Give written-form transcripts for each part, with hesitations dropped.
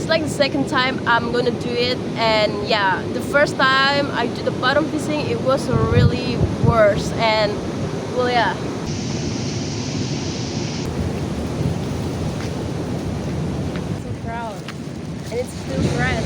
like the second time I'm gonna do it, and yeah, the first time I did the bottom fishing, it was really worse, and well, yeah. It's a crowd, and it's still red.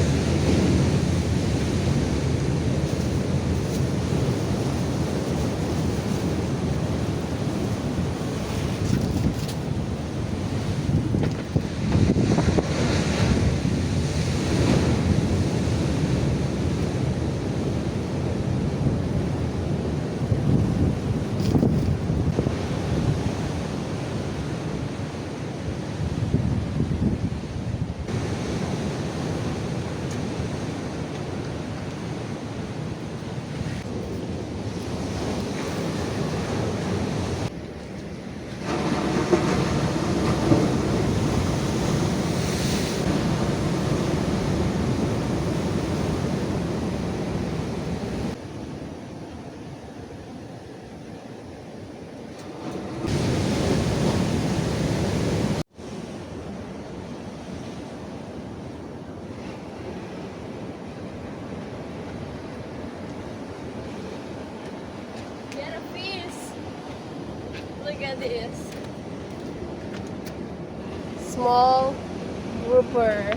Get a fish! Look at this. Small grouper.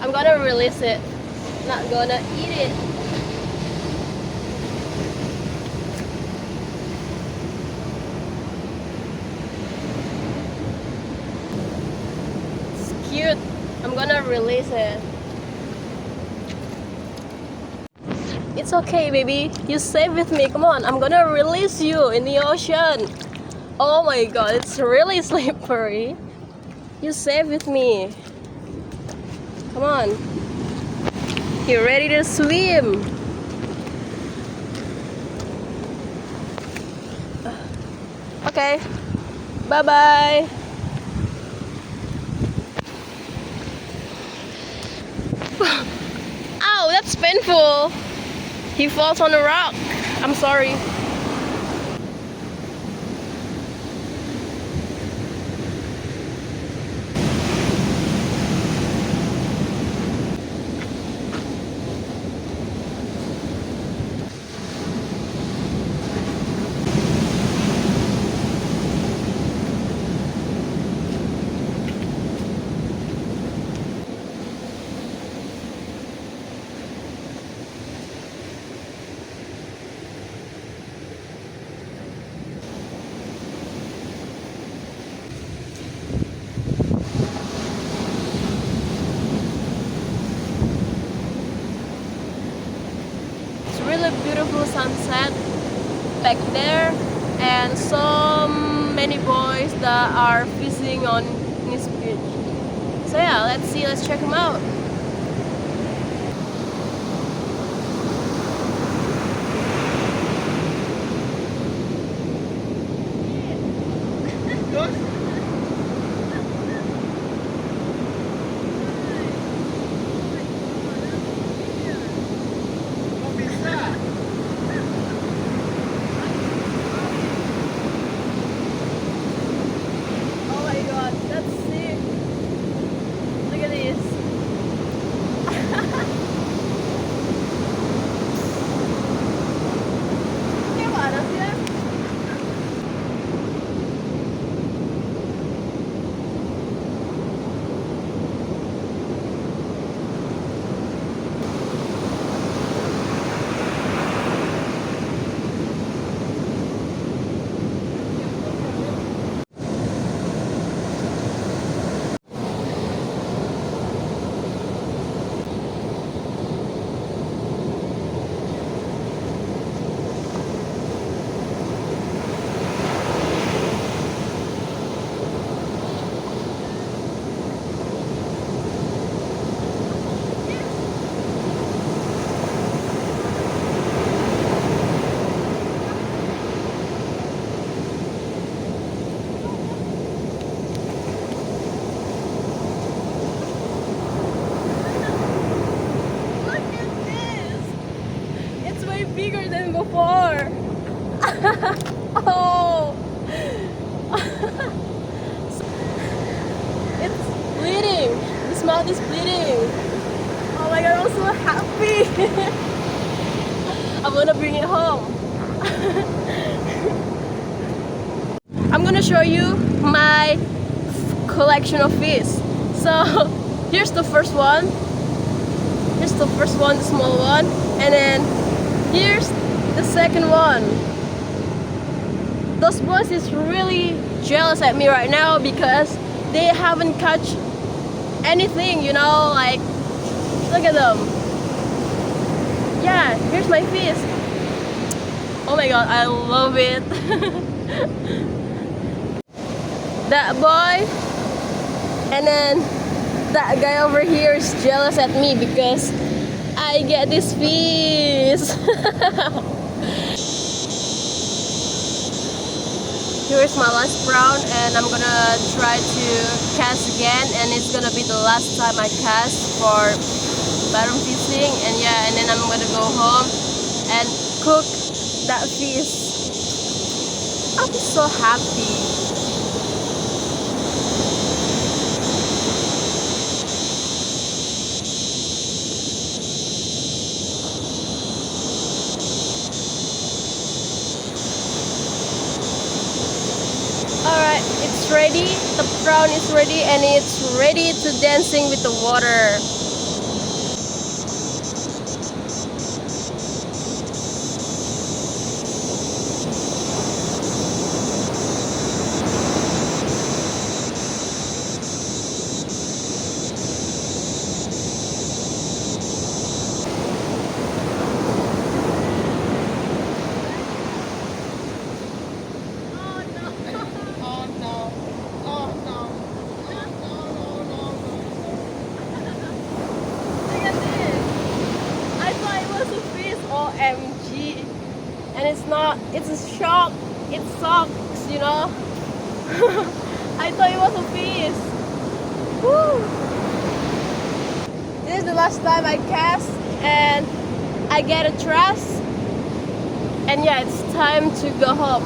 I'm gonna release it. Not gonna eat it. It's cute. I'm gonna release it. It's okay, baby. You safe with me. Come on, I'm gonna release you in the ocean. Oh my god, it's really slippery. You safe with me. Come on. You ready to swim? Okay. Bye-bye. Ow, that's painful. He falls on a rock. I'm sorry. Really beautiful sunset back there, and so many boys that are fishing on this beach. So yeah, let's check them out. Oh my god, that's sick. Look at this. mouth is bleeding. Oh my god, I'm so happy. I'm gonna bring it home. I'm gonna show you my collection of fish. So here's the first one. Here's the first one, the small one, and then here's the second one. Those boys is really jealous at me right now because they haven't caught anything, you know, like look at them. Yeah, here's my fish. Oh my god, I love it. That boy and then that guy over here is jealous at me because I get this fish. Here's my last brown, and I'm gonna try to cast again, and it's gonna be the last time I cast for bottom fishing. And yeah, and then I'm gonna go home and cook that fish. I'll be so happy. Alright, it's ready. The prawn is ready and it's ready to dancing with the water. OMG, and it's not, it's a shock, it sucks, you know. I thought it was a fish. Woo. This is the last time I cast and I get a trust, and yeah, it's time to go home.